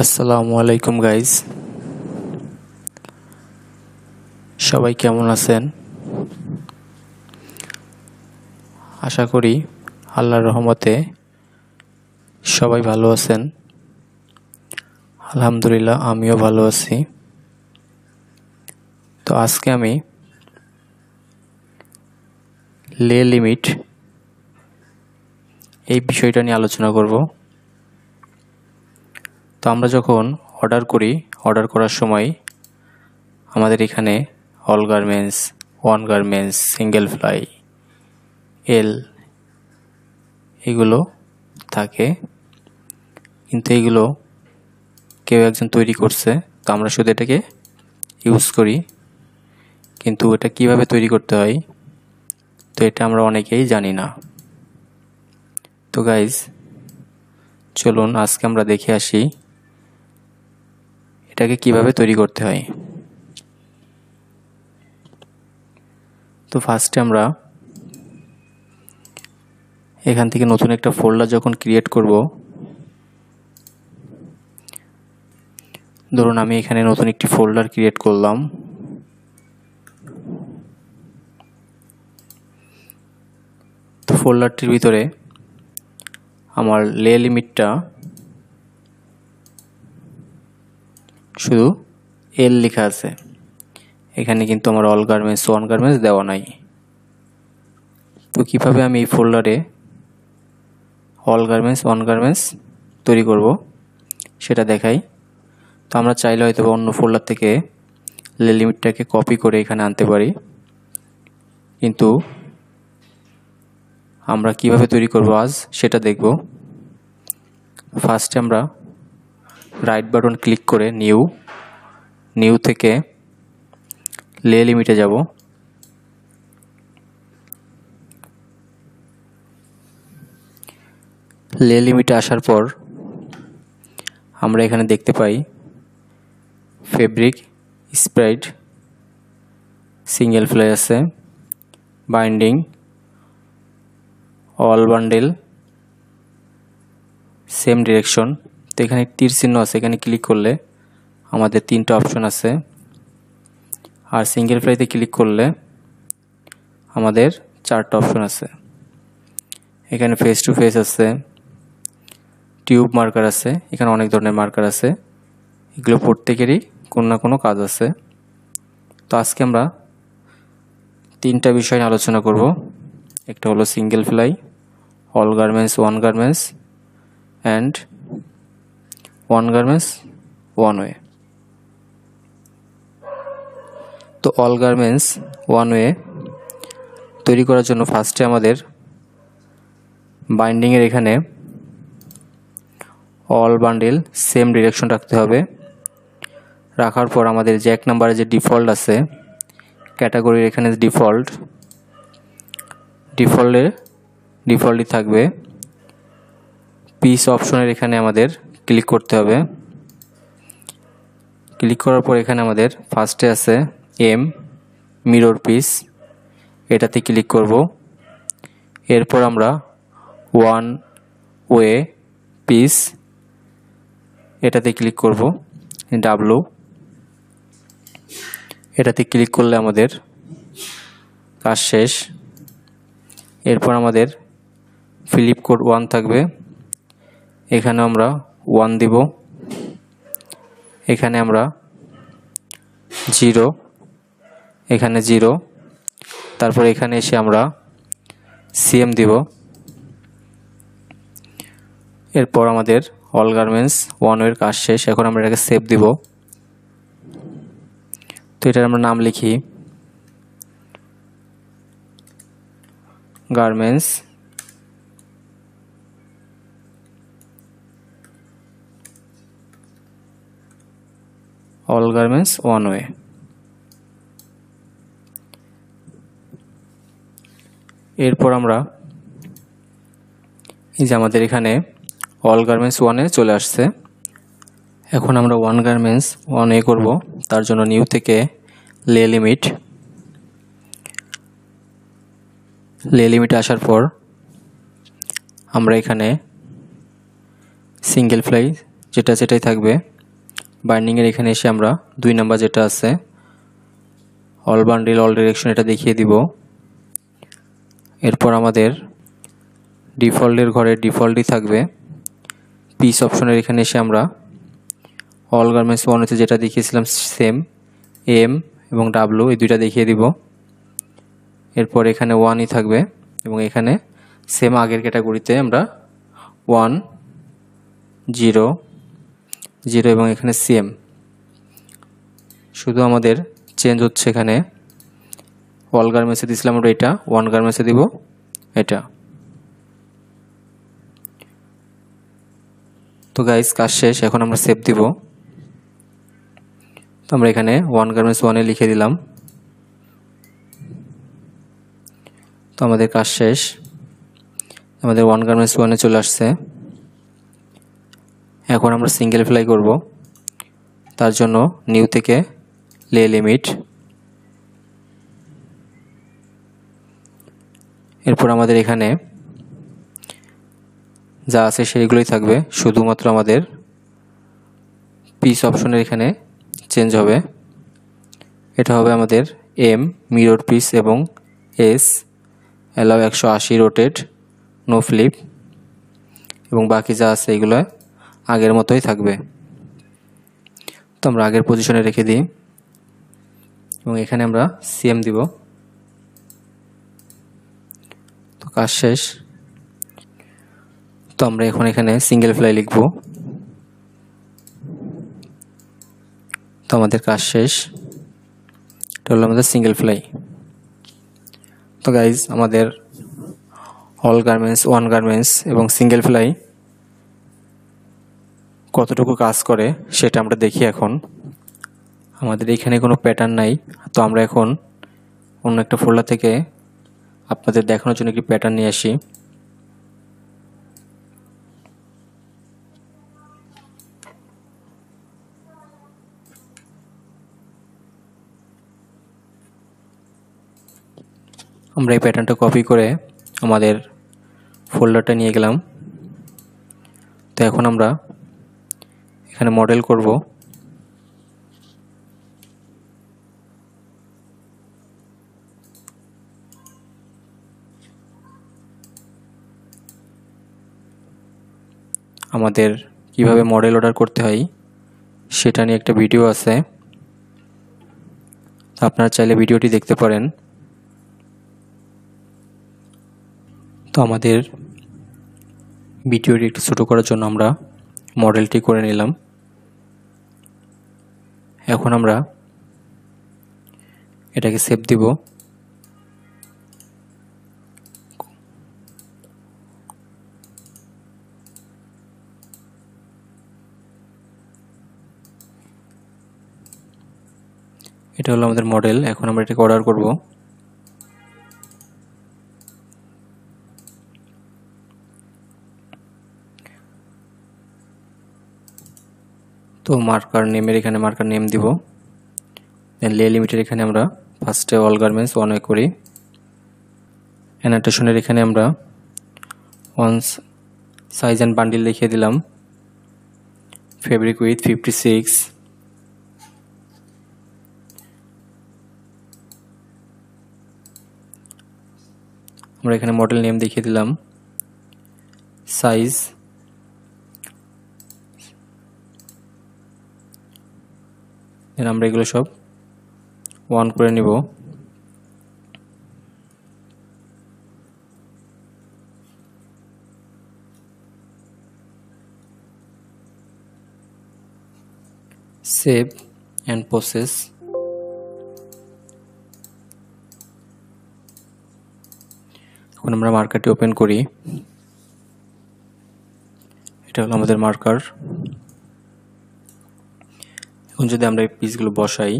আসসালামু আলাইকুম গাইজ, সবাই কেমন আছেন? আশা করি আল্লাহর রহমতে সবাই ভালো আছেন। আলহামদুলিল্লাহ, আমিও ভালো আছি। তো আজকে আমি লে লিমিট এই বিষয়টা নিয়ে আলোচনা করব। তো আমরা যখন অর্ডার করার সময় আমাদের এখানে all garments, one garments, single fly, এল এগুলো থাকে, কিন্তু এগুলো কেউ একজন তৈরি করছে, তো আমরা শুধু এটাকে ইউজ করি, কিন্তু এটা কিভাবে তৈরি করতে হয় তো এটা আমরা অনেকেই জানি না। তো গাইজ, চলুন আজকে আমরা দেখে আসি এটাকে কিভাবে তৈরি করতে হয়। তো ফার্স্টে আমরা এখান থেকে নতুন একটা ফোল্ডার যখন ক্রিয়েট করব, ধরুন আমি এখানে নতুন একটি ফোল্ডার ক্রিয়েট করলাম। তো ফোল্ডারটির ভিতরে আমার লে লিমিটটা শুধু এল লেখা আছে, এখানে কিন্তু আমার অল গার্মেন্টস, ওয়ান গার্মেন্টস দেওয়া নাই। তো কিভাবে আমি এই ফোল্ডারে অল গার্মেন্টস, ওয়ান গার্মেন্টস তৈরি করব সেটা দেখাই। তো আমরা চাইলে হয়তো অন্য ফোল্ডার থেকে লে লিমিটটাকে কপি করে এখানে আনতে পারি, কিন্তু আমরা কিভাবে তৈরি করব আজ সেটা দেখব। ফার্স্টে আমরা রাইট বাটন ক্লিক করে নিউ থেকে লে লিমিটে যাব। লে লিমিটে আসার পর আমরা এখানে দেখতে পাই ফেব্রিক, স্প্রাইড, সিঙ্গেল ফ্লাই আছে, binding, all bundle, same direction. তো এখানে তীর চিহ্ন আছে, এখানে ক্লিক করলে আমাদের 3টা অপশন আছে, আর সিঙ্গেল ফ্লাইতে ক্লিক করলে আমাদের 4টা অপশন আছে। এখানে ফেস টু ফেস আছে, টিউব মার্কার আছে, এখানে অনেক ধরনের মার্কার আছে, এগুলো প্রত্যেকেরই কোনো না কোনো কাজ আছে। তো আজকে আমরা 3টা বিষয় নিয়ে আলোচনা করব। একটা হলো single fly, all garments, one garments and one garments one way. তো অল গার্মেন্টস ওয়ান ওয়ে তৈরি করার জন্য ফার্স্টে আমাদের বাইন্ডিংয়ের এখানে অল বান্ডেল সেম ডিরেকশন রাখতে হবে। রাখার পর আমাদের যে 1 নম্বরে যে ডিফল্ট আছে ক্যাটাগরির, এখানে ডিফল্টই থাকবে। পিস অপশনের এখানে আমাদের ক্লিক করতে হবে। ক্লিক করার পর এখানে আমাদের ফার্স্টে আছে এম মিরর পিস, এটাতে ক্লিক করব। এরপর আমরা ওয়ান ওয়ে পিস, এটাতে ক্লিক করব। ডাব্লু, এটাতে ক্লিক করলে আমাদের কাজ শেষ। এরপর আমাদের ফিলিপ কোড 1 থাকবে, এখানে আমরা 1 দিব। এখানে আমরা 0, এখানে 0, তারপর এখানে এসে আমরা সিএম দিব। এরপর আমাদের অল গার্মেন্টস ওয়ান ওয়ের কাজ শেষ। এখন আমরা এটাকে সেভ দিব। তো এটার আমরা নাম লিখি garments all garments one way. এরপর আমরা এই যে আমাদের এখানে অল গার্মেন্টস ওয়ানে চলে আসছে। এখন আমরা ওয়ান গার্মেন্টস ওয়ান ওয়ে করব, তার জন্য নিউ থেকে লে লিমিটে আসার পর আমরা এখানে সিঙ্গেল ফ্লাই যেটা সেটাই থাকবে। বাইন্ডিংয়ের এখানে এসে আমরা 2 নাম্বার যেটা আছে অল বান্ডিল অল ডিরেকশন এটা দেখিয়ে দিব। এরপর আমাদের ডিফল্টের ঘরে ডিফল্টই থাকবে। পিস অপশনের এখানে এসে আমরা অল গার্মেন্টস 1 যেটা দেখিয়েছিলাম সেম এম এবং ডাব্লু এই দুইটা দেখিয়ে দিব। এরপর এখানে 1ই থাকবে এবং এখানে সেম আগের ক্যাটাগরিতে আমরা 1 0 0 এবং এখানে সেম, শুধু আমাদের চেঞ্জ হচ্ছে এখানে অল গার্মেন্টসে দিয়েছিলাম আমরা এটা 1 গার্মেন্টসে দিব এটা। তো গাইস কাজ শেষ, এখন আমরা সেভ দিব। তো আমরা এখানে 1 গার্মেন্টস 1 লিখে দিলাম। তো আমাদের কাজ শেষ, আমাদের 1 গার্মেন্টস 1 চলে আসছে। এখন আমরা সিঙ্গেল ফ্লাই করব, তার জন্য নিউ থেকে লে লিমিট, এরপর আমাদের এখানে যা আছে সেইগুলোই থাকবে, শুধুমাত্র আমাদের পিস অপশনের এখানে চেঞ্জ হবে। এটা হবে আমাদের এম মিরর পিস এবং এস অ্যালাউ 180 রোটেট নো ফ্লিপ, এবং বাকি যা আছে এগুলো আগের মতোই থাকবে। তো আমরা আগের পজিশনে রেখে দিই এবং এখানে আমরা সিএম দিব। তো কাজ শেষ। তো আমরা এখন এখানে সিঙ্গেল ফ্লাই লিখব। তো আমাদের কাজ শেষ, এটা হলো আমাদের সিঙ্গেল ফ্লাই। তো গাইজ আমাদের অল গার্মেন্টস 1 গার্মেন্টস এবং সিঙ্গেল ফ্লাই কতটুকু কাজ করে সেটা আমরা দেখি। এখন আমাদের এখানে কোনো প্যাটার্ন নাই, তো আমরা এখন অন্য একটা ফোল্ডার থেকে আপনাদের দেখানোর জন্য একটি প্যাটার্ন নিয়ে আসি। আমরা এই প্যাটার্নটা কপি করে আমাদের ফোল্ডারটা নিয়ে গেলাম। তো এখন আমরা এখানে মডেল করব। আমাদের কিভাবে মডেল অর্ডার করতে হয় সেটা নিয়ে একটা ভিডিও আছে, আপনারা চাইলে ভিডিওটি দেখতে পারেন। তো আমাদের ভিডিওটি একটু ছোটো করার জন্য আমরা মডেলটি করে নিলাম। এখন আমরা এটাকে সেভ দিব। এটা হলো আমাদের মডেল, এখন আমরা এটাকে অর্ডার করব। তো মার্কার নেমের এখানে মার্কার নেম দিব, দেন লে লিমিটের এখানে আমরা ফার্স্টে অল গার্মেন্টস 1 করি। অ্যানোটেশনের এখানে আমরা ওয়ান্স সাইজ অ্যান্ড বান্ডিল লিখিয়ে দিলাম, ফেব্রিক উইথ 56। আমরা এখানে মডেল নেম দেখিয়ে দিলাম, সাইজ, দেন আমরা এগুলো সব 1 করে নিব। Save and process. এখন আমরা মার্কারটি ওপেন করি, এটা হলো আমাদের মার্কার। এখন যদি আমরা এই পিসগুলো বসাই,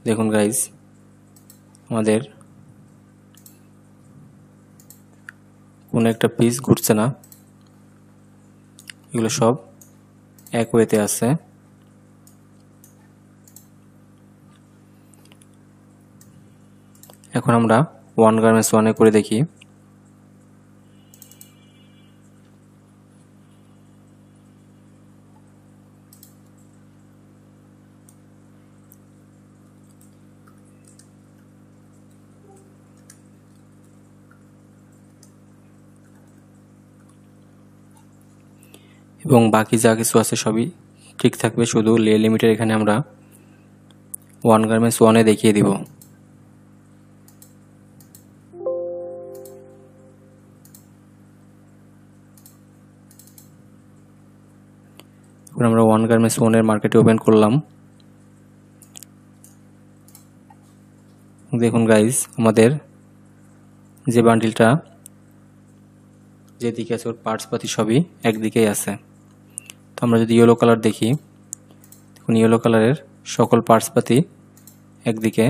দেখুন গাইজ আমাদের কোনো একটা পিস ঘুরছে না, এগুলো সব এক ওয়েতে আছে। এখন আমরা 1 গার্মেন্টস 1 করে দেখি। এবং বাকি যা কিছু আছে সবই ঠিক থাকবে, শুধু লে লিমিটের এখানে আমরা 1 গার্মেন্টস 1-এ দেখিয়ে দিব। এখন আমরা 1 গার্মেন্টস 1-এর মার্কেটে ওপেন করলাম। দেখুন গাইজ, আমাদের যে বান্ডিলটা যেদিকে আছে ওর পার্টস পাতি সবই একদিকেই আছে। তো আমরা যদি ইয়েলো কালার দেখি, দেখুন ইয়েলো কালারের সকল পার্টস পাতি একদিকে।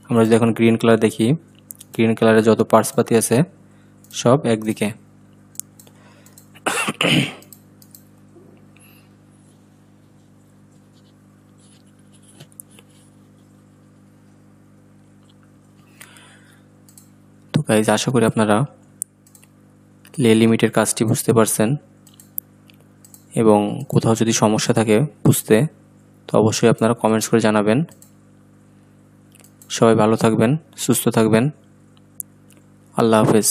আমরা যদি এখন গ্রিন কালার দেখি, গ্রিন কালারের যত পার্টস পাতি আছে সব একদিকে। তো গাইজ, আশা করি আপনারা লে লিমিটের কাজটি বুঝতে পারছেন, এবং কোথাও যদি সমস্যা থাকে বুঝতে, তো অবশ্যই আপনারা কমেন্টস করে জানাবেন। সবাই ভালো থাকবেন, সুস্থ থাকবেন। আল্লাহ হাফেজ।